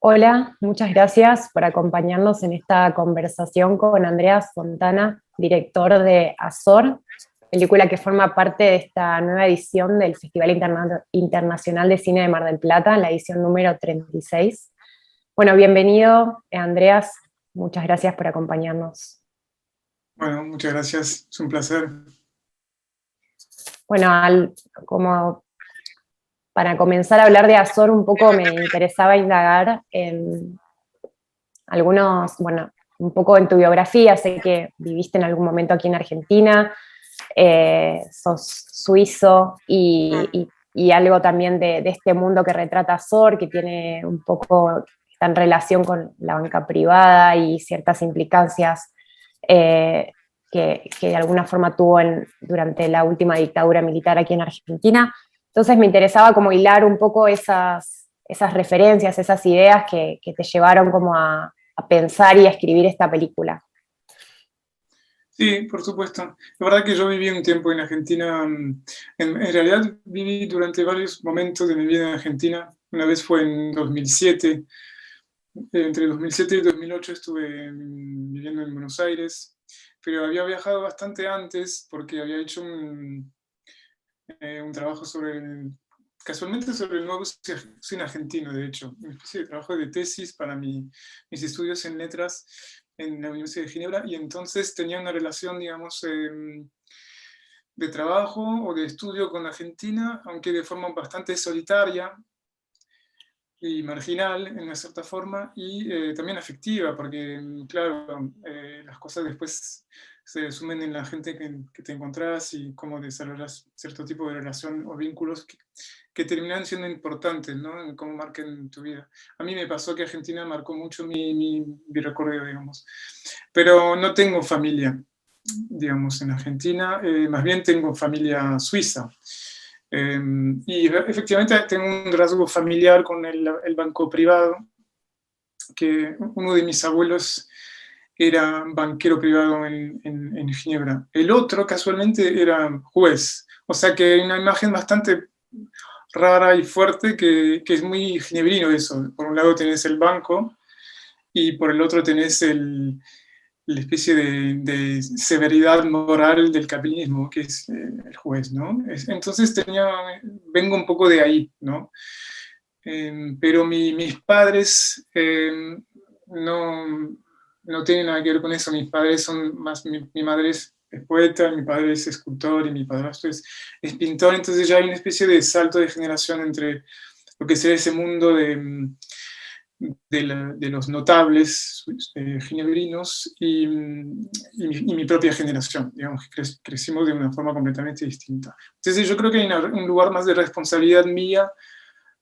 Hola, muchas gracias por acompañarnos en esta conversación con Andreas Fontana, director de Azor, película que forma parte de esta nueva edición del Festival Internacional de Cine de Mar del Plata, la edición número 36. Bueno, bienvenido, Andreas, muchas gracias por acompañarnos. Bueno, muchas gracias, es un placer. Bueno, como para comenzar a hablar de Azor un poco me interesaba indagar en algunos, bueno, un poco en tu biografía. Sé que viviste en algún momento aquí en Argentina, sos suizo y algo también de este mundo que retrata Azor, que tiene un poco, está en relación con la banca privada y ciertas implicancias que de alguna forma tuvo durante la última dictadura militar aquí en Argentina. Entonces me interesaba como hilar un poco esas referencias, esas ideas que te llevaron como a pensar y a escribir esta película. Sí, por supuesto. La verdad que yo viví un tiempo en Argentina, en realidad viví durante varios momentos de mi vida en Argentina. Una vez fue en 2007, entre 2007 y 2008 estuve viviendo en Buenos Aires, pero había viajado bastante antes porque había hecho un trabajo casualmente sobre el nuevo cine argentino, de hecho, una especie de trabajo de tesis para mis estudios en letras en la Universidad de Ginebra, y entonces tenía una relación, digamos, de trabajo o de estudio con Argentina, aunque de forma bastante solitaria y marginal en una cierta forma, y también afectiva, porque claro, las cosas después se sumen en la gente que te encontrás y cómo desarrollas cierto tipo de relación o vínculos que terminan siendo importantes, ¿no? En cómo marquen tu vida. A mí me pasó que Argentina marcó mucho mi recorrido, digamos. Pero no tengo familia, digamos, en Argentina, más bien tengo familia suiza. Y efectivamente tengo un rasgo familiar con el banco privado, que uno de mis abuelos era banquero privado en Ginebra. El otro, casualmente, era juez. O sea que hay una imagen bastante rara y fuerte que es muy ginebrino eso. Por un lado tenés el banco y por el otro tenés la especie de severidad moral del capitalismo, que es el juez, ¿no? Entonces vengo un poco de ahí, ¿no? Pero mis padres no, no tienen nada que ver con eso. Mis padres son más, mi madre es poeta, mi padre es escultor y mi padrastro es pintor, entonces ya hay una especie de salto de generación entre lo que sería ese mundo de los notables ginebrinos y mi propia generación, digamos, que crecimos de una forma completamente distinta. Entonces yo creo que hay un lugar más de responsabilidad mía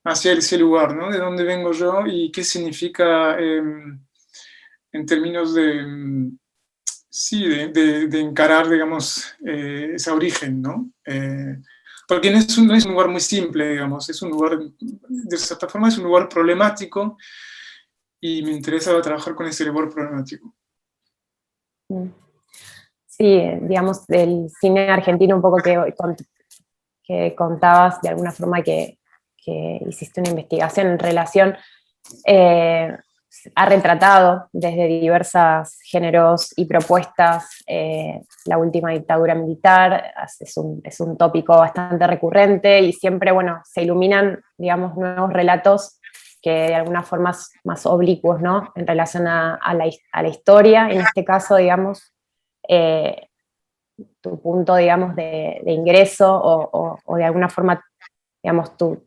hacia ese lugar, ¿no? De dónde vengo yo y qué significa en términos sí, de encarar, digamos, ese origen, ¿no? Porque no es un lugar muy simple, digamos, es un lugar, de cierta forma es un lugar problemático y me interesaba trabajar con ese lugar problemático. Mm. Sí, digamos, del cine argentino un poco que contabas de alguna forma que hiciste una investigación en relación, eh, ha retratado desde diversos géneros y propuestas la última dictadura militar. Es un tópico bastante recurrente y siempre, bueno, se iluminan, digamos, nuevos relatos que de alguna forma más oblicuos, ¿no? En relación a la historia, en este caso, digamos, eh, tu punto, digamos, de ingreso o de alguna forma, digamos, tú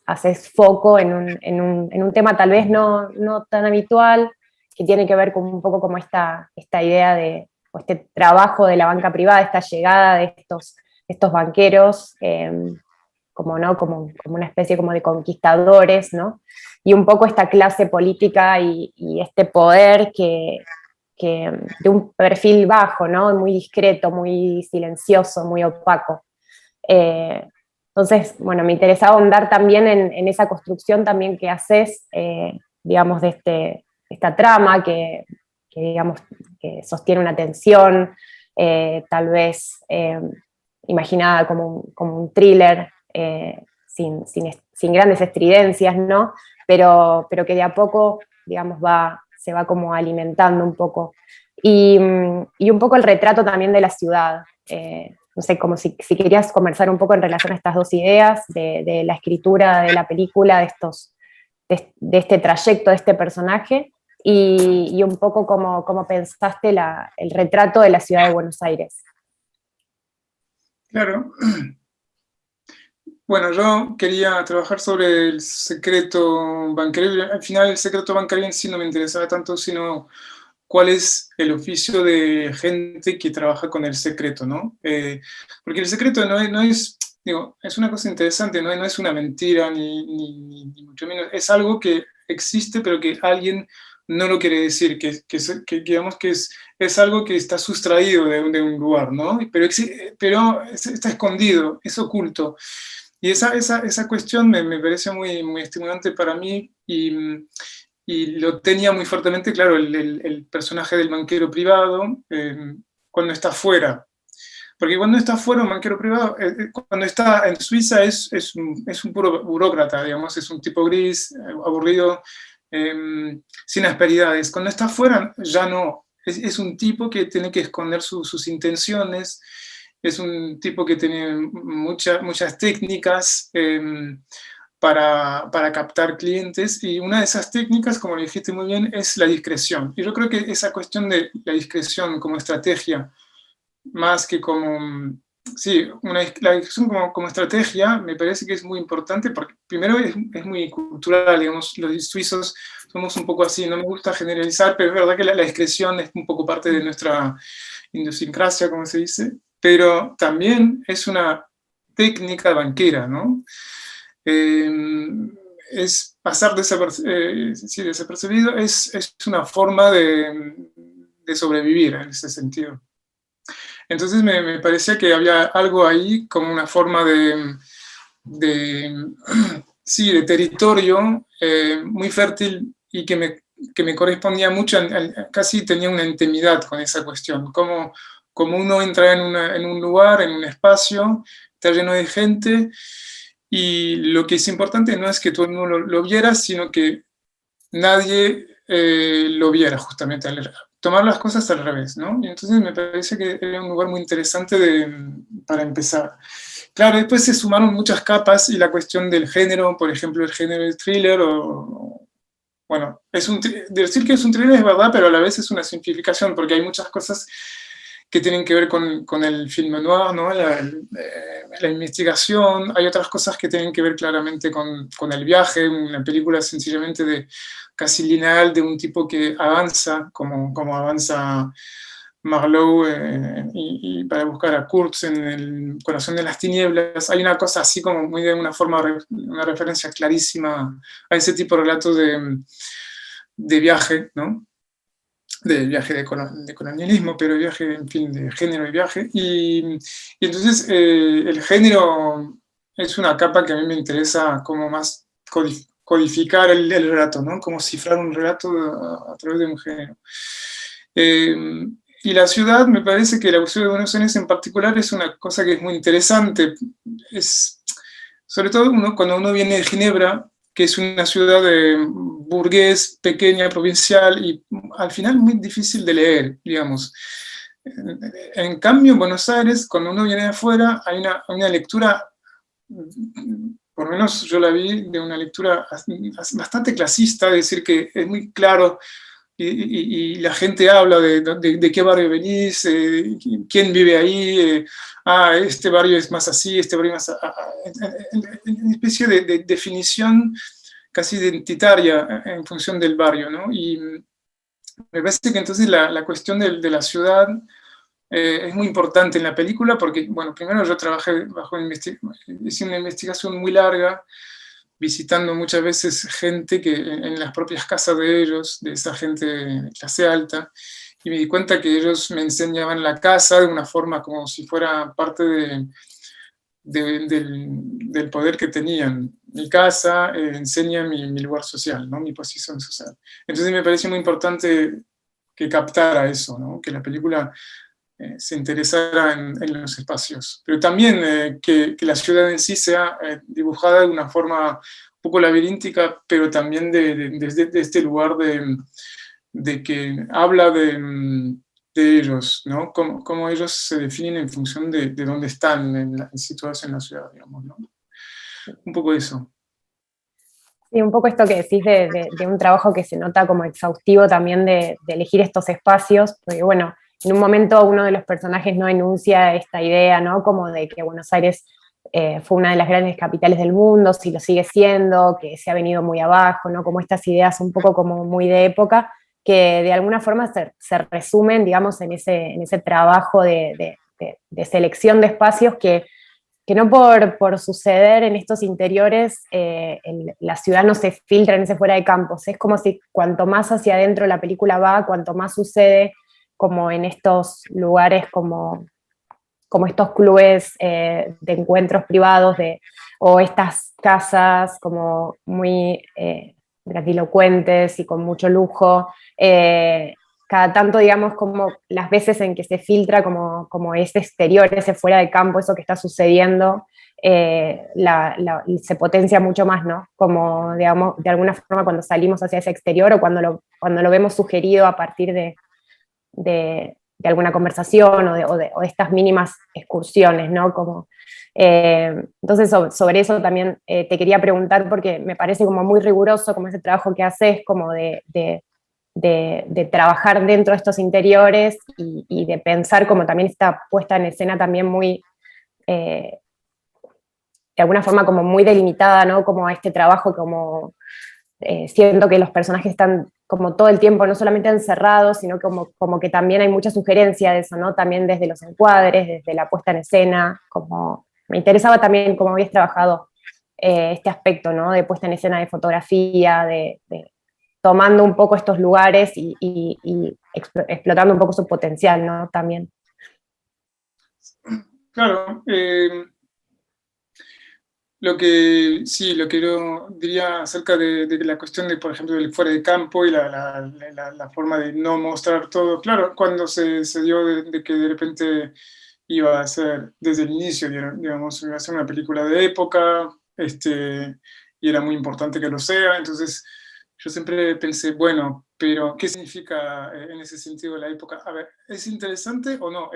haces foco en un tema tal vez no tan habitual, que tiene que ver con un poco como esta idea o este trabajo de la banca privada, esta llegada de estos banqueros, como, ¿no? Como una especie como de conquistadores, ¿no? Y un poco esta clase política y este poder de un perfil bajo, ¿no? Muy discreto, muy silencioso, muy opaco. Eh, entonces, bueno, me interesaba ahondar también en esa construcción también que haces, digamos, esta trama digamos, que sostiene una tensión, tal vez imaginada como un thriller, sin grandes estridencias, ¿no? Pero que de a poco, digamos, se va como alimentando un poco. Y un poco el retrato también de la ciudad. No sé, como si querías conversar un poco en relación a estas dos ideas, de la escritura de la película, de este trayecto, de este personaje, y un poco cómo pensaste el retrato de la ciudad de Buenos Aires. Claro. Bueno, yo quería trabajar sobre el secreto bancario. Al final el secreto bancario en sí no me interesaba tanto, sino cuál es el oficio de gente que trabaja con el secreto, ¿no? Porque el secreto no es, digo, es una cosa interesante, no es una mentira, ni mucho menos, es algo que existe, pero que alguien no lo quiere decir, que digamos que es algo que está sustraído de un lugar, ¿no? Pero está escondido, es oculto. Y esa cuestión me parece muy estimulante para mí y lo tenía muy fuertemente, claro, el personaje del banquero privado cuando está fuera. Porque cuando está fuera un banquero privado, cuando está en Suiza es un puro burócrata, digamos, es un tipo gris, aburrido, sin asperidades. Cuando está fuera ya no, es un tipo que tiene que esconder sus intenciones, es un tipo que tiene muchas técnicas para captar clientes y una de esas técnicas, como lo dijiste muy bien, es la discreción. Y yo creo que esa cuestión de la discreción como estrategia, más que como, sí, la discreción como estrategia me parece que es muy importante porque primero es muy cultural, digamos, los suizos somos un poco así, no me gusta generalizar, pero es verdad que la discreción es un poco parte de nuestra idiosincrasia, como se dice, pero también es una técnica banquera, ¿no? Es pasar sí, desapercibido, es una forma de sobrevivir en ese sentido. Entonces me parecía que había algo ahí como una forma de sí, de territorio muy fértil y que me correspondía mucho, casi tenía una intimidad con esa cuestión, como uno entra en un lugar, en un espacio, está lleno de gente, y lo que es importante no es que todo el mundo lo viera, sino que nadie lo viera justamente, tomar las cosas al revés, ¿no? Y entonces me parece que era un lugar muy interesante para empezar. Claro, después se sumaron muchas capas y la cuestión del género, por ejemplo, el género del thriller, bueno, decir que es un thriller es verdad, pero a la vez es una simplificación, porque hay muchas cosas que tienen que ver con el film noir, ¿no? La investigación, hay otras cosas que tienen que ver claramente con el viaje, una película sencillamente casi lineal de un tipo que avanza, como avanza Marlowe y para buscar a Kurtz en el corazón de las tinieblas. Hay una cosa así como muy de una forma, una referencia clarísima a ese tipo de relatos de viaje, ¿no? De viaje de colonialismo, pero viaje, en fin, de género y viaje. Y entonces el género es una capa que a mí me interesa como más codificar el relato, ¿no? Como cifrar un relato a través de un género. Y la ciudad, me parece que la ciudad de Buenos Aires en particular es una cosa que es muy interesante. Sobre todo cuando uno viene de Ginebra, que es una ciudad burgués, pequeña, provincial y al final muy difícil de leer, digamos. En cambio, en Buenos Aires, cuando uno viene de afuera, hay una lectura, por lo menos yo la vi, de una lectura bastante clasista, es decir, que es muy claro y la gente habla de qué barrio venís, quién vive ahí, este barrio es más así, este barrio más... una especie de definición casi identitaria en función del barrio, ¿no? Y me parece que entonces la cuestión de la ciudad es muy importante en la película porque, bueno, primero yo trabajé hice una investigación muy larga, visitando muchas veces gente que en las propias casas de ellos, de esa gente de clase alta, y me di cuenta que ellos me enseñaban la casa de una forma como si fuera parte del poder que tenían. Mi casa enseña mi lugar social, ¿no? Mi posición social. Entonces me parece muy importante que captara eso, ¿no? Que la película se interesara en los espacios. Pero también que la ciudad en sí sea dibujada de una forma un poco laberíntica, pero también desde este lugar de que habla de ellos, ¿no? Cómo ellos se definen en función de dónde están situados en la ciudad, digamos, ¿no? Un poco eso. Sí, un poco esto que decís de un trabajo que se nota como exhaustivo también de elegir estos espacios, porque bueno, en un momento uno de los personajes no enuncia esta idea, ¿no? Como de que Buenos Aires fue una de las grandes capitales del mundo, si lo sigue siendo, que se ha venido muy abajo, ¿no? Como estas ideas un poco como muy de época, que de alguna forma se resumen, digamos, en ese trabajo de selección de espacios que no por suceder en estos interiores, la ciudad no se filtra en ese fuera de campos. Es como si cuanto más hacia adentro la película va, cuanto más sucede como en estos lugares como estos clubes de encuentros privados o estas casas como muy grandilocuentes y con mucho lujo. Cada tanto, digamos, como las veces en que se filtra como ese exterior, ese fuera de campo, eso que está sucediendo, se potencia mucho más, ¿no? Como, digamos, de alguna forma cuando salimos hacia ese exterior o cuando lo vemos sugerido a partir de alguna conversación o de estas mínimas excursiones, ¿no? Como, entonces, sobre eso también te quería preguntar, porque me parece como muy riguroso como ese trabajo que haces, como de trabajar dentro de estos interiores y de pensar como también esta puesta en escena también muy, eh, de alguna forma como muy delimitada, ¿no? Como a este trabajo como siento que los personajes están como todo el tiempo, no solamente encerrados, sino como que también hay mucha sugerencia de eso, ¿no? También desde los encuadres, desde la puesta en escena, como me interesaba también cómo habías trabajado este aspecto, ¿no? De puesta en escena de fotografía, tomando un poco estos lugares y explotando un poco su potencial, ¿no? También. Claro, lo que yo diría acerca de la cuestión de, por ejemplo, del fuera de campo y la forma de no mostrar todo, claro, cuando se dio de que de repente iba a ser, desde el inicio, digamos, iba a ser una película de época, y era muy importante que lo sea, entonces yo siempre pensé, bueno, pero ¿qué significa en ese sentido la época? A ver, ¿es interesante o no?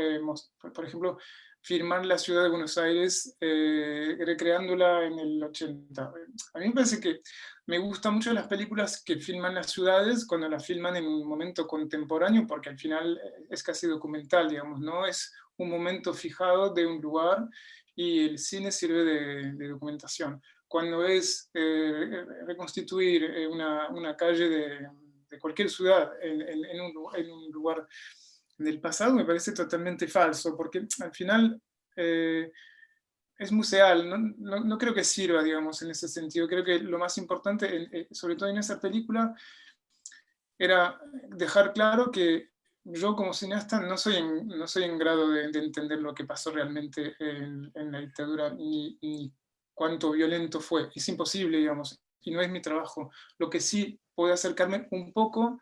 Por ejemplo, filmar la ciudad de Buenos Aires, recreándola en el 80. A mí me parece que me gustan mucho las películas que filman las ciudades cuando las filman en un momento contemporáneo, porque al final es casi documental, digamos, no es un momento fijado de un lugar y el cine sirve de documentación. Cuando es reconstituir una calle de cualquier ciudad en un lugar del pasado, me parece totalmente falso, porque al final es museal, no creo que sirva, digamos, en ese sentido. Creo que lo más importante, sobre todo en esa película, era dejar claro que yo como cineasta no soy en grado de entender lo que pasó realmente en la dictadura, ni cuánto violento fue. Es imposible, digamos, y no es mi trabajo. Lo que sí puedo acercarme un poco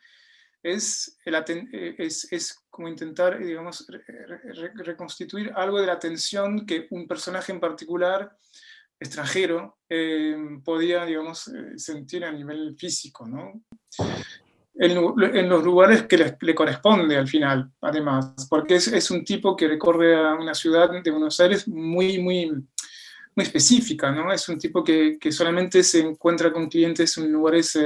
es como intentar, digamos, reconstituir algo de la tensión que un personaje en particular, extranjero, podía, digamos, sentir a nivel físico, ¿no? En los lugares que le corresponde al final, además, porque es un tipo que recorre a una ciudad de Buenos Aires muy específica, ¿no? Es un tipo que solamente se encuentra con clientes en lugares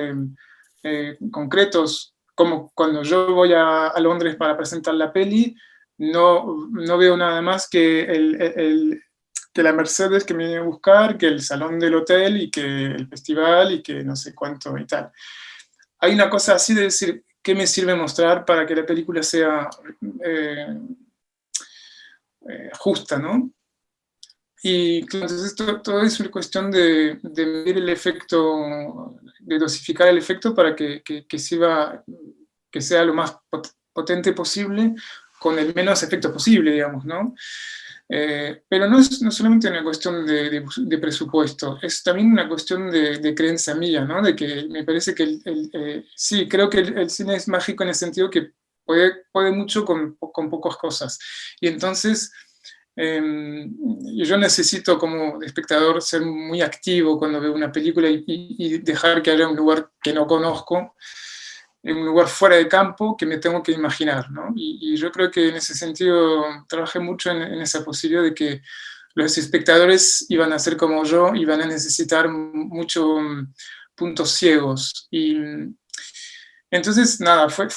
concretos, como cuando yo voy a Londres para presentar la peli, no veo nada más que la Mercedes que me viene a buscar, que el salón del hotel y que el festival y que no sé cuánto y tal. Hay una cosa así de decir, ¿qué me sirve mostrar para que la película sea justa, ¿no? Y entonces todo es una cuestión de medir el efecto, de dosificar el efecto para que sea lo más potente posible, con el menos efecto posible, digamos, ¿no? Pero no es solamente una cuestión de presupuesto, es también una cuestión de creencia mía, ¿no? De que me parece que sí, creo que el cine es mágico en el sentido que puede mucho con pocas cosas. Y entonces yo necesito como espectador ser muy activo cuando veo una película y dejar que haya un lugar que no conozco, en un lugar fuera de campo que me tengo que imaginar, ¿no? Y yo creo que en ese sentido trabajé mucho en esa posibilidad de que los espectadores iban a ser como yo, iban a necesitar muchos puntos ciegos. Y entonces, nada, fue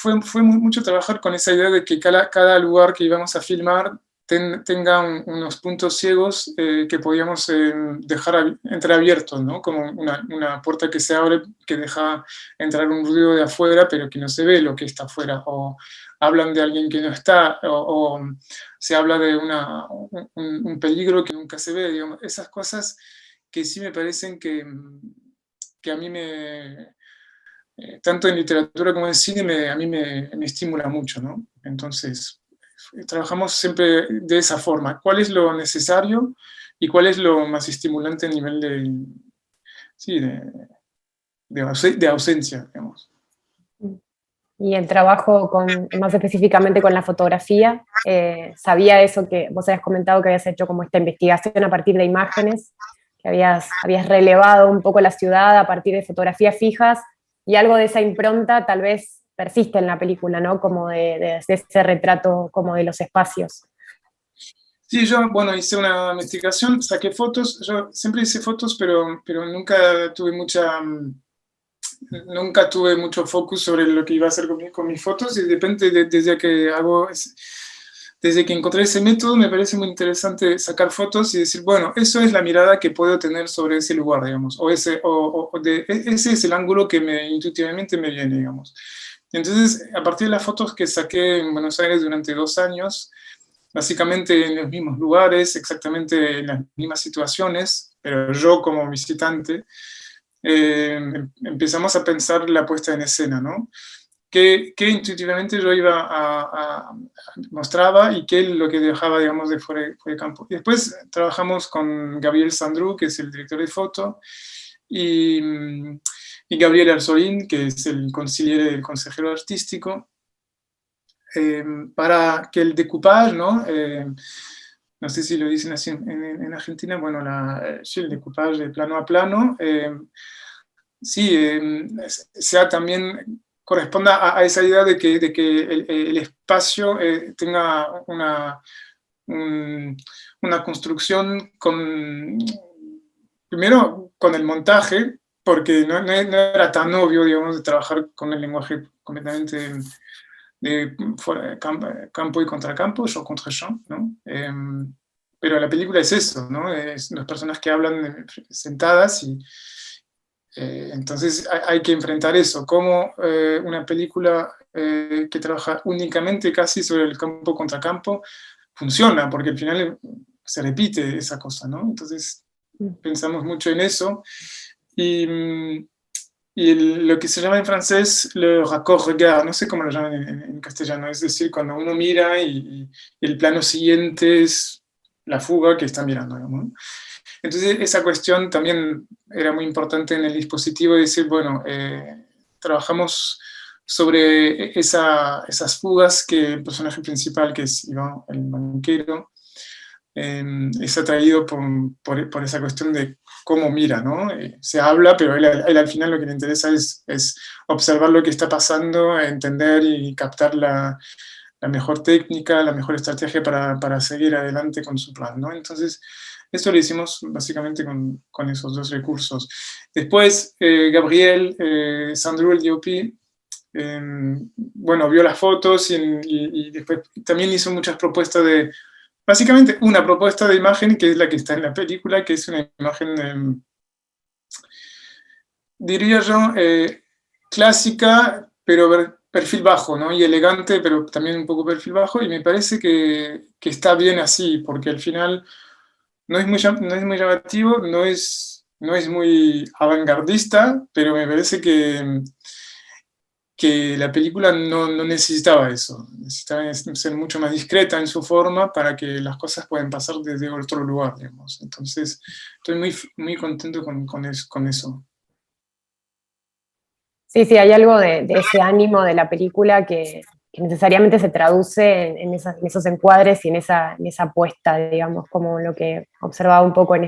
mucho trabajar con esa idea de que cada lugar que íbamos a filmar tenga unos puntos ciegos que podíamos dejar entreabiertos, ¿no? Como una puerta que se abre, que deja entrar un ruido de afuera, pero que no se ve lo que está afuera, o hablan de alguien que no está, o se habla de un peligro que nunca se ve, digamos. Esas cosas que sí me parecen que a mí tanto en literatura como en cine, a mí me estimula mucho, ¿no? Entonces, trabajamos siempre de esa forma. ¿Cuál es lo necesario y cuál es lo más estimulante a nivel sí, de ausencia, digamos? Y el trabajo más específicamente con la fotografía, sabía eso que vos habías comentado, que habías hecho como esta investigación a partir de imágenes, que habías relevado un poco la ciudad a partir de fotografías fijas, y algo de esa impronta tal vez persiste en la película, ¿no? Como de ese retrato como de los espacios. Sí, yo, bueno, hice una investigación, saqué fotos, yo siempre hice fotos, pero nunca tuve mucho focus sobre lo que iba a hacer con mis fotos, y de repente desde que encontré ese método me parece muy interesante sacar fotos y decir, bueno, eso es la mirada que puedo tener sobre ese lugar, digamos, ese es el ángulo que intuitivamente me viene, digamos. Entonces, a partir de las fotos que saqué en Buenos Aires durante 2 años, básicamente en los mismos lugares, exactamente en las mismas situaciones, pero yo como visitante, empezamos a pensar la puesta en escena, ¿no? Que intuitivamente yo mostraba y qué es lo que dejaba, digamos, de fuera de campo. Y después trabajamos con Gabriel Sandrú, que es el director de foto, y, y Gabriel Arzorín, que es el consejero artístico, para que el decoupage, ¿no? No sé si lo dicen así en Argentina, bueno, sí, el decoupage de plano a plano, sí, sea también corresponda a esa idea de que el espacio tenga una construcción primero con el montaje, porque no era tan obvio, digamos, de trabajar con el lenguaje completamente campo y contracampo, yo contra champ, ¿no? Pero la película es eso, ¿no? Es las personas que hablan sentadas y entonces hay que enfrentar eso, como una película que trabaja únicamente casi sobre el campo contra campo funciona, porque al final se repite esa cosa, ¿no? Entonces pensamos mucho en eso y, lo que se llama en francés le raccord regard, no sé cómo lo llaman en castellano, es decir, cuando uno mira y el plano siguiente es la fuga que está mirando, ¿no? Entonces esa cuestión también era muy importante en el dispositivo, de decir, bueno, trabajamos sobre esas fugas que el personaje principal, que es Iván, el banquero, es atraído por esa cuestión de cómo mira, ¿no? Se habla, pero él al final lo que le interesa es observar lo que está pasando, entender y captar la mejor técnica, la mejor estrategia para seguir adelante con su plan, ¿no? Entonces, esto lo hicimos básicamente con esos dos recursos. Después, Gabriel Sandro, el DOP, bueno, vio las fotos y después también hizo muchas propuestas básicamente una propuesta de imagen que es la que está en la película, que es una imagen, diría yo, clásica, pero perfil bajo, ¿no? Y elegante, pero también un poco perfil bajo, y me parece que está bien así, porque al final no es muy llamativo, no es muy avantgardista, pero me parece que la película no necesitaba eso, necesitaba ser mucho más discreta en su forma para que las cosas puedan pasar desde otro lugar, digamos. Entonces, estoy muy, muy contento con eso. Sí, sí, hay algo de ese ánimo de la película que necesariamente se traduce en esos encuadres y en esa puesta, digamos, como lo que observaba un poco en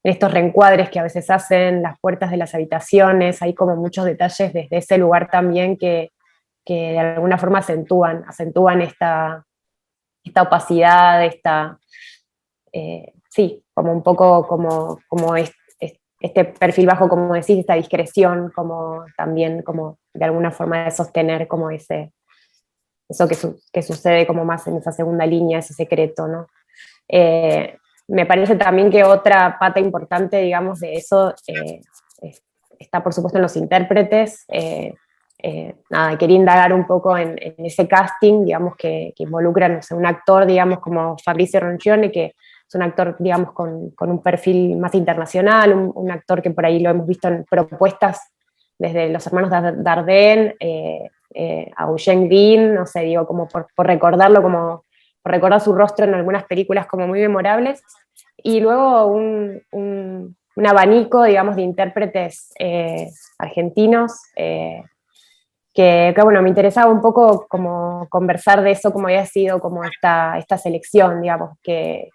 estos reencuadres que a veces hacen, las puertas de las habitaciones, hay como muchos detalles desde ese lugar también que de alguna forma acentúan esta opacidad, sí, como un poco como este perfil bajo, como decís, esta discreción, como también como de alguna forma de sostener como eso que sucede como más en esa segunda línea, ese secreto, ¿no? Me parece también que otra pata importante, digamos, de eso está, por supuesto, en los intérpretes. Nada, quería indagar un poco en ese casting, digamos, que involucra, no sé, un actor, digamos, como Fabrizio Roncione, que es un actor, digamos, con un perfil más internacional, un actor que por ahí lo hemos visto en propuestas desde los hermanos Dardenne, a Eugene Green, no sé, digo, como por recordarlo, como por recordar su rostro en algunas películas como muy memorables, y luego un abanico, digamos, de intérpretes argentinos, bueno, me interesaba un poco como conversar de eso, cómo había sido como esta selección, digamos que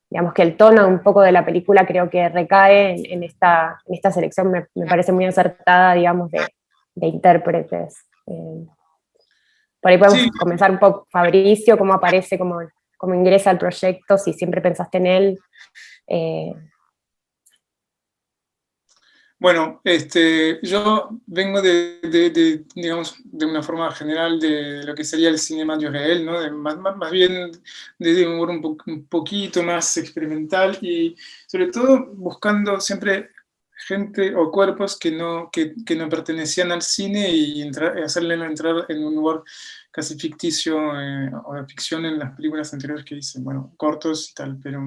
el tono un poco de la película creo que recae en esta selección, me parece muy acertada, digamos, de intérpretes. Por ahí podemos Sí, comenzar un poco, Fabricio, cómo aparece, cómo ingresa al proyecto, si siempre pensaste en él. Eh, bueno, yo vengo digamos, de una forma general de lo que sería el cinema du réel, ¿no? Más bien desde un humor un poquito más experimental y sobre todo buscando siempre gente o cuerpos que no pertenecían al cine y hacerle entrar en un lugar casi ficticio o de ficción en las películas anteriores que hice, bueno, cortos y tal, pero...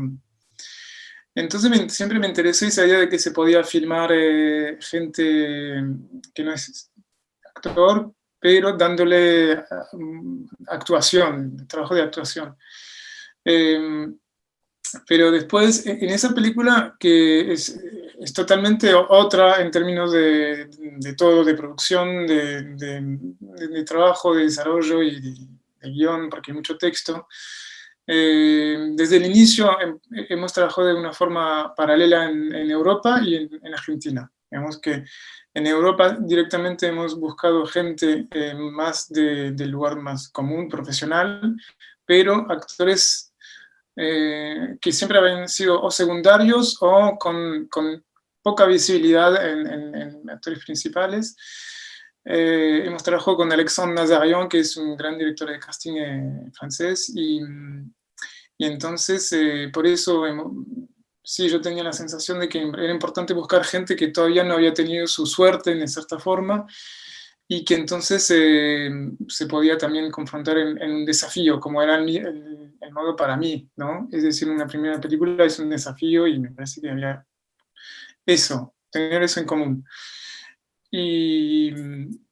Entonces siempre me interesó esa idea de que se podía filmar gente que no es actor, pero dándole actuación, trabajo de actuación. Eh, pero después, en esa película, que es totalmente otra en términos de todo, de producción, de trabajo, de desarrollo y de guión, porque hay mucho texto. Desde el inicio hemos trabajado de una forma paralela en Europa y en Argentina. Digamos que en Europa directamente hemos buscado gente más del lugar más común, profesional, pero actores que siempre habían sido o secundarios o con poca visibilidad en actores principales. Hemos trabajado con Alexandre Nazarian, que es un gran director de casting francés, y entonces por eso sí, yo tenía la sensación de que era importante buscar gente que todavía no había tenido su suerte en cierta forma, y que entonces se podía también confrontar en un desafío, como era el modo para mí, ¿no? Es decir, una primera película es un desafío y me parece que había eso, tener eso en común. Y,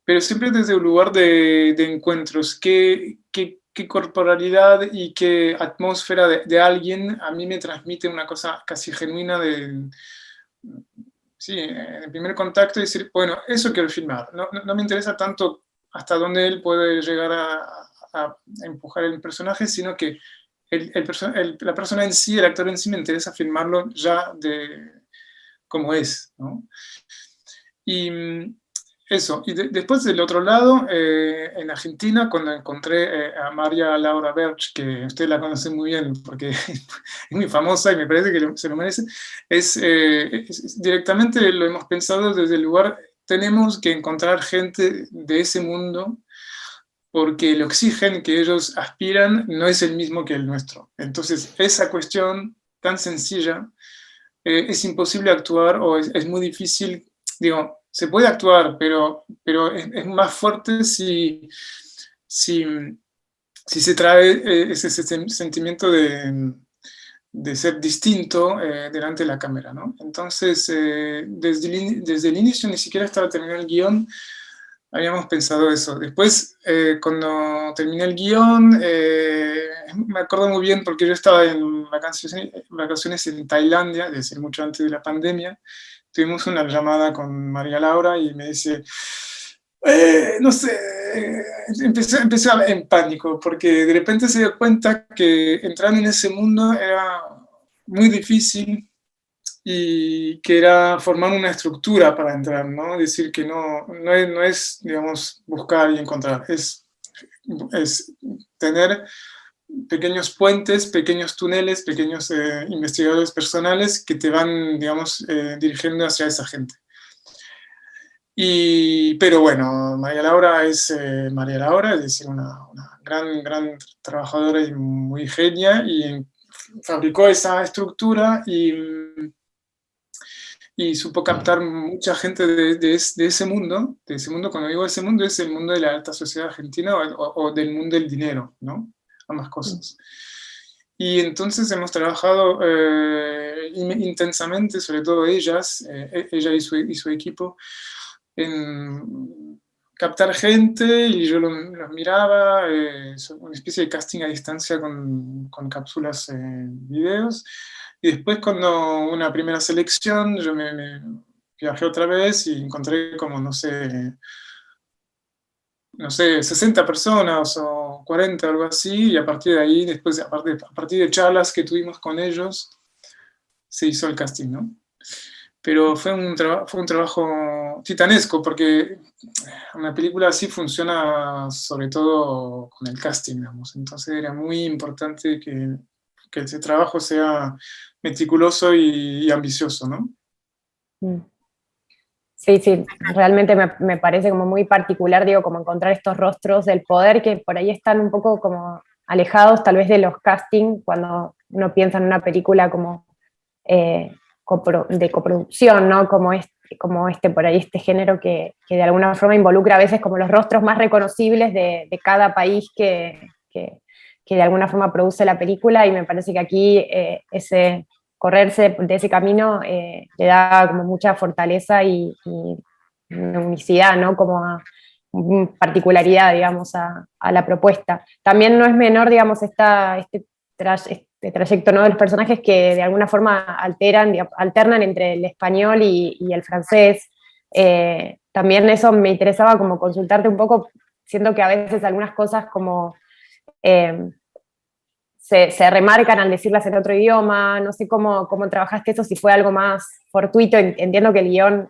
pero siempre desde un lugar de encuentros, qué corporalidad y qué atmósfera de alguien a mí me transmite una cosa casi genuina sí, en el primer contacto y decir, bueno, eso quiero filmar. No me interesa tanto hasta dónde él puede llegar a empujar el personaje, sino que la persona en sí, el actor en sí, me interesa filmarlo ya de como es, ¿no? Y eso, y después del otro lado, en Argentina, cuando encontré a María Laura Berch, que usted la conoce muy bien porque es muy famosa y me parece que se lo merece, directamente lo hemos pensado desde el lugar, tenemos que encontrar gente de ese mundo porque el oxígeno que ellos aspiran no es el mismo que el nuestro. Entonces, esa cuestión tan sencilla, es imposible actuar o es muy difícil, digo, se puede actuar, pero es más fuerte si, si se trae ese sentimiento de ser distinto delante de la cámara, ¿no? Entonces, desde el inicio ni siquiera estaba terminado el guión, habíamos pensado eso. Después, cuando terminé el guión, me acuerdo muy bien porque yo estaba en vacaciones en Tailandia, es decir, mucho antes de la pandemia. Tuvimos una llamada con María Laura y me dice, No sé, empecé en pánico, porque de repente se dio cuenta que entrar en ese mundo era muy difícil y que era formar una estructura para entrar, ¿no? Decir que no es, digamos, buscar y encontrar, es tener pequeños puentes, pequeños túneles, pequeños investigadores personales que te van, digamos, dirigiendo hacia esa gente. Pero bueno, María Laura es María Laura, es decir, una gran trabajadora y muy genia, y fabricó esa estructura y supo captar mucha gente de ese mundo. De ese mundo, cuando digo ese mundo, es el mundo de la alta sociedad argentina o del mundo del dinero, ¿no? Ambas cosas. Y entonces hemos trabajado intensamente, sobre todo ellas, ella y su equipo, en captar gente, y yo los miraba, una especie de casting a distancia con cápsulas, videos, y después cuando una primera selección, yo me viajé otra vez y encontré como, no sé, 60 personas o 40, algo así, y a partir de ahí, después, a partir de charlas que tuvimos con ellos, se hizo el casting, ¿no? Pero fue un trabajo titanesco, porque una película así funciona sobre todo con el casting, digamos. Entonces era muy importante que ese trabajo sea meticuloso y ambicioso, ¿no? Sí, sí, realmente me parece como muy particular, digo, como encontrar estos rostros del poder que por ahí están un poco como alejados tal vez de los castings cuando uno piensa en una película como de coproducción, ¿no? Como este por ahí, este género que de alguna forma involucra a veces como los rostros más reconocibles de cada país que de alguna forma produce la película, y me parece que aquí ese correrse de ese camino le da como mucha fortaleza y unicidad, ¿no? Como particularidad, digamos, a la propuesta. También no es menor, digamos, este trayecto, ¿no? De los personajes que de alguna forma alternan entre el español y el francés. También eso me interesaba como consultarte un poco, siento que a veces algunas cosas como eh, se remarcan al decirlas en otro idioma. No sé cómo trabajaste eso, si fue algo más fortuito. Entiendo que el guión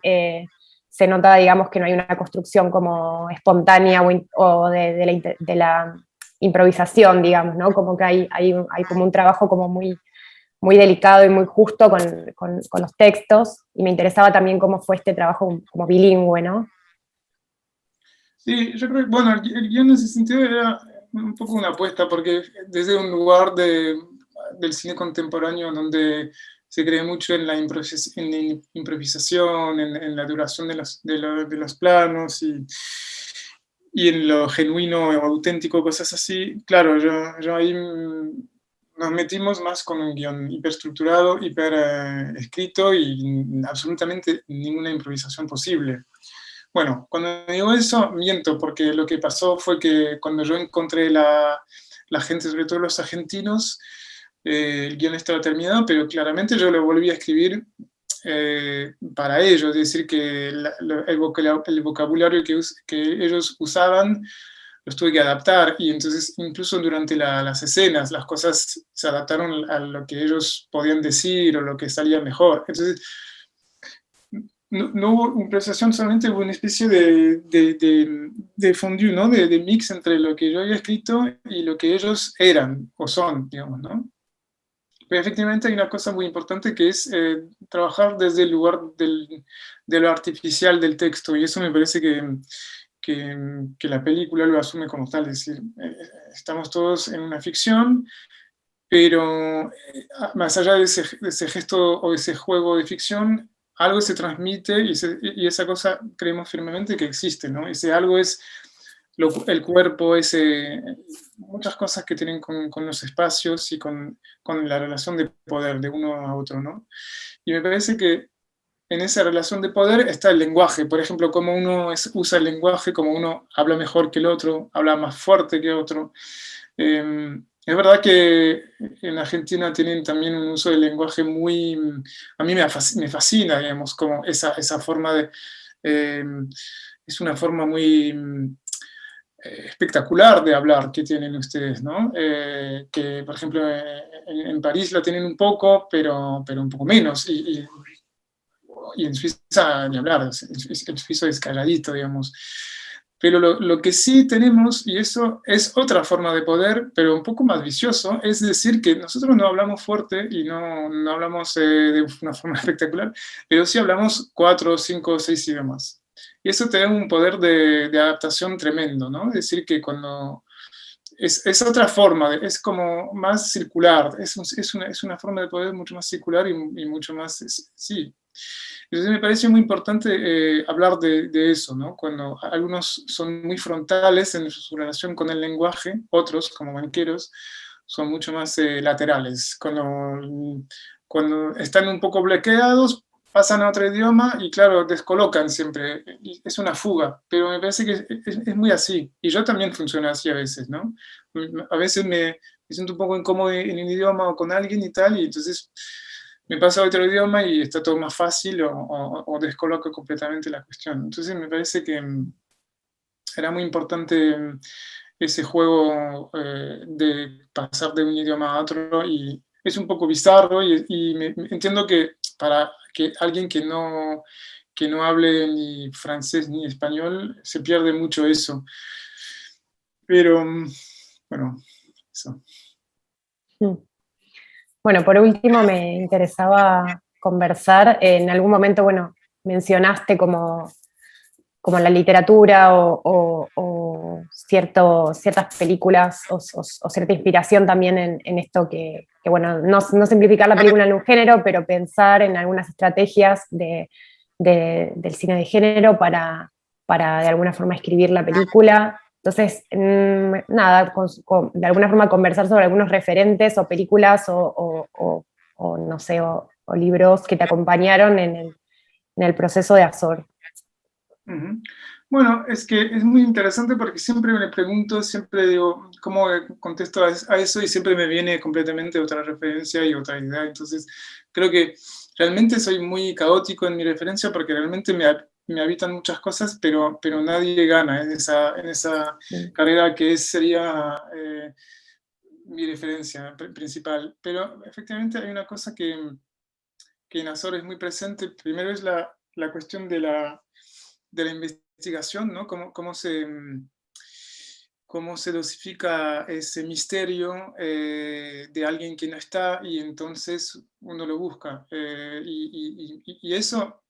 se nota, digamos, que no hay una construcción como espontánea o de la improvisación, digamos, ¿no? Como que hay como un trabajo como muy delicado y muy justo con los textos, y me interesaba también cómo fue este trabajo como bilingüe, ¿no? Sí, yo creo que, bueno, el guión en ese sentido era un poco una apuesta, porque desde un lugar del cine contemporáneo donde se cree mucho en la improvisación, en la duración de los planos y en lo genuino o auténtico, cosas así, claro, yo ahí nos metimos más con un guión hiperestructurado, hiper escrito, y absolutamente ninguna improvisación posible. Bueno, cuando digo eso, miento, porque lo que pasó fue que cuando yo encontré la gente, sobre todo los argentinos, el guión estaba terminado, pero claramente yo lo volví a escribir para ellos, es decir, que el vocabulario que ellos usaban los tuve que adaptar, y entonces incluso durante las escenas las cosas se adaptaron a lo que ellos podían decir o lo que salía mejor. Entonces, no hubo improvisación, solamente hubo una especie de fondue, ¿no? De mix entre lo que yo había escrito y lo que ellos eran o son, digamos, ¿no? Pero efectivamente hay una cosa muy importante, que es trabajar desde el lugar de lo artificial del texto, y eso me parece que la película lo asume como tal. Es decir, estamos todos en una ficción, pero más allá de ese gesto o de ese juego de ficción, algo se transmite, y esa cosa creemos firmemente que existe, ¿no? Ese algo es el cuerpo, muchas cosas que tienen con los espacios y con la relación de poder de uno a otro, ¿no? Y me parece que en esa relación de poder está el lenguaje. Por ejemplo, cómo uno usa el lenguaje, cómo uno habla mejor que el otro, habla más fuerte que otro. Es verdad que en Argentina tienen también un uso del lenguaje a mí me fascina, digamos, como esa forma es una forma muy espectacular de hablar que tienen ustedes, ¿no? Que, por ejemplo, en París lo tienen un poco, pero un poco menos, y en Suiza ni hablar, el suizo es calladito, digamos. Pero lo que sí tenemos, y eso es otra forma de poder, pero un poco más vicioso, es decir que nosotros no hablamos fuerte y no hablamos de una forma espectacular, pero sí hablamos 4, 5, 6 idiomas. Y eso te da un poder de adaptación tremendo, ¿no? Es decir, que cuando... Es otra forma, es como más circular, es una forma de poder mucho más circular y mucho más, sí. Entonces me parece muy importante hablar de eso, ¿no? Cuando algunos son muy frontales en su relación con el lenguaje, otros, como banqueros, son mucho más laterales. Cuando están un poco bloqueados, pasan a otro idioma y claro, descolocan siempre. Es una fuga, pero me parece que es muy así. Y yo también funciono así a veces, ¿no? A veces me siento un poco incómodo en un idioma o con alguien y tal, y entonces me paso a otro idioma y está todo más fácil o descoloco completamente la cuestión. Entonces me parece que era muy importante ese juego de pasar de un idioma a otro y es un poco bizarro y entiendo que para que alguien que no hable ni francés ni español se pierde mucho eso. Pero bueno, eso. Bueno, por último me interesaba conversar, en algún momento, bueno, mencionaste como la literatura o ciertas películas o cierta inspiración también en esto que, bueno, no simplificar la película en un género, pero pensar en algunas estrategias del cine de género para de alguna forma escribir la película. Entonces, nada, de alguna forma conversar sobre algunos referentes o películas o no sé, o libros que te acompañaron en el proceso de Azor. Bueno, es que es muy interesante porque siempre me pregunto, siempre digo, ¿cómo contesto a eso? Y siempre me viene completamente otra referencia y otra idea. Entonces, creo que realmente soy muy caótico en mi referencia porque realmente me habitan muchas cosas, pero nadie gana en esa carrera que sería mi referencia principal. Pero efectivamente hay una cosa que en Azor es muy presente. Primero es la cuestión de la investigación, ¿no? Cómo se dosifica ese misterio de alguien que no está y entonces uno lo busca. Y eso,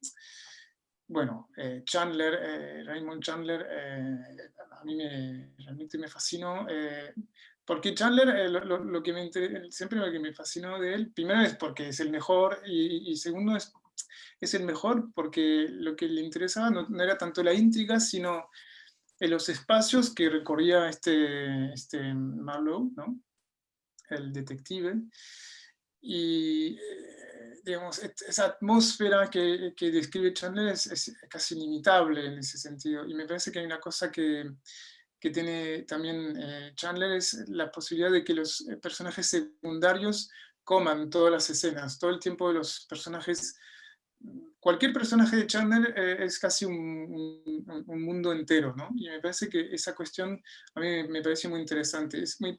bueno, Raymond Chandler, a mí realmente me fascinó. Porque Chandler, lo que siempre lo que me fascinó de él, primero es porque es el mejor y segundo es el mejor porque lo que le interesaba no era tanto la intriga, sino en los espacios que recorría este Marlowe, ¿no? El detective. Y, digamos, esa atmósfera que describe Chandler es casi inimitable en ese sentido. Y me parece que hay una cosa que tiene también Chandler, es la posibilidad de que los personajes secundarios coman todas las escenas, todo el tiempo de los personajes. Cualquier personaje de Chandler es casi un mundo entero, ¿no? Y me parece que esa cuestión a mí me parece muy interesante, es muy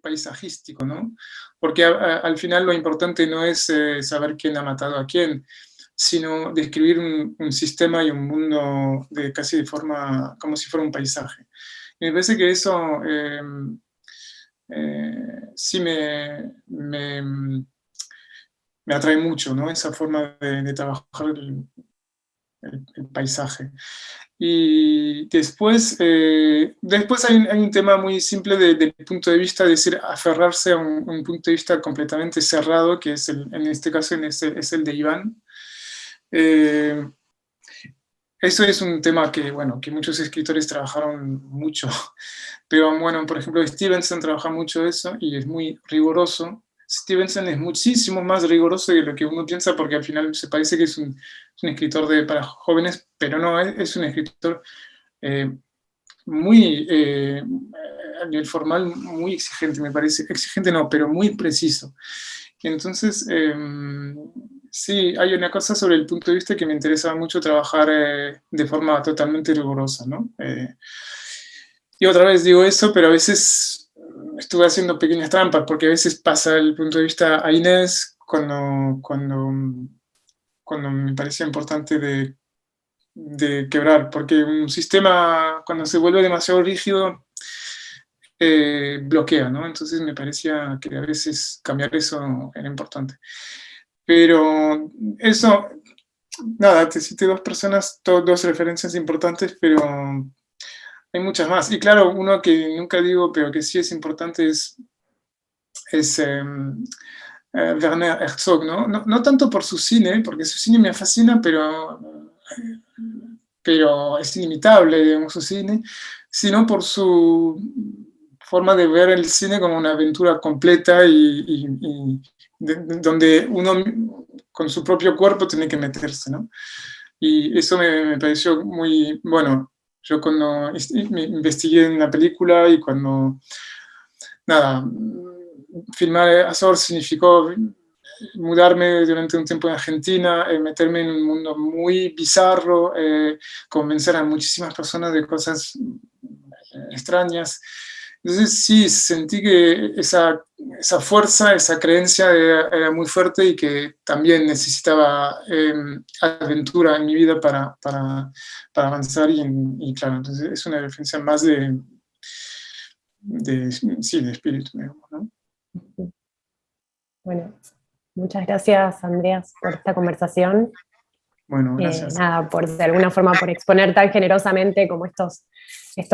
paisajístico, ¿no? Porque al final lo importante no es saber quién ha matado a quién, sino describir un sistema y un mundo casi de forma, como si fuera un paisaje. Y me parece que eso sí me atrae mucho, ¿no? Esa forma de trabajar el paisaje. Y después hay un tema muy simple del punto de vista, de decir, aferrarse a un punto de vista completamente cerrado, que es en este caso es el de Iván. Eso es un tema bueno, que muchos escritores trabajaron mucho, pero bueno, por ejemplo, Stevenson trabaja mucho eso y es muy riguroso. Stevenson es muchísimo más riguroso de lo que uno piensa porque al final se parece que es un escritor para jóvenes, pero no, es un escritor muy, a nivel formal, muy exigente, me parece. Exigente no, pero muy preciso. Entonces, Sí, hay una cosa sobre el punto de vista que me interesa mucho trabajar de forma totalmente rigurosa, ¿no? Y otra vez digo eso, pero a veces estuve haciendo pequeñas trampas, porque a veces pasa el punto de vista a Inés cuando me parecía importante de quebrar, porque un sistema cuando se vuelve demasiado rígido bloquea, ¿no? Entonces me parecía que a veces cambiar eso era importante. Pero eso, nada, te cité dos personas, dos referencias importantes, pero hay muchas más. Y claro, uno que nunca digo, pero que sí es importante es Werner Herzog, ¿no? ¿no? No tanto por su cine, porque su cine me fascina, pero es inimitable, digamos, su cine, sino por su forma de ver el cine como una aventura completa donde uno con su propio cuerpo tiene que meterse, ¿no? Y eso me pareció muy, bueno, yo cuando me investigué en la película y cuando, nada, filmar Azor significó mudarme durante un tiempo en Argentina, meterme en un mundo muy bizarro, convencer a muchísimas personas de cosas extrañas. Entonces sí, sentí que esa fuerza, esa creencia era muy fuerte y que también necesitaba aventura en mi vida para avanzar y claro, entonces es una referencia más sí, de espíritu, digamos, ¿no? Bueno, muchas gracias, Andreas, por esta conversación. Bueno, gracias. Nada, de alguna forma por exponer tan generosamente como estos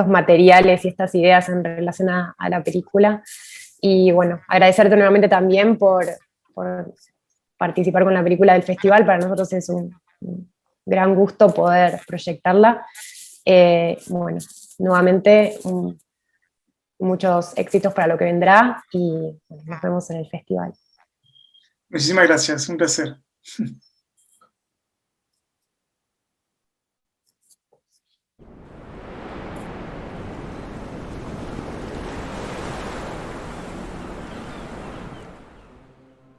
materiales y estas ideas en relación a la película. Y bueno, agradecerte nuevamente también por participar con la película del festival. Para nosotros es un gran gusto poder proyectarla. Bueno, nuevamente muchos éxitos para lo que vendrá y bueno, nos vemos en el festival. Muchísimas gracias, un placer.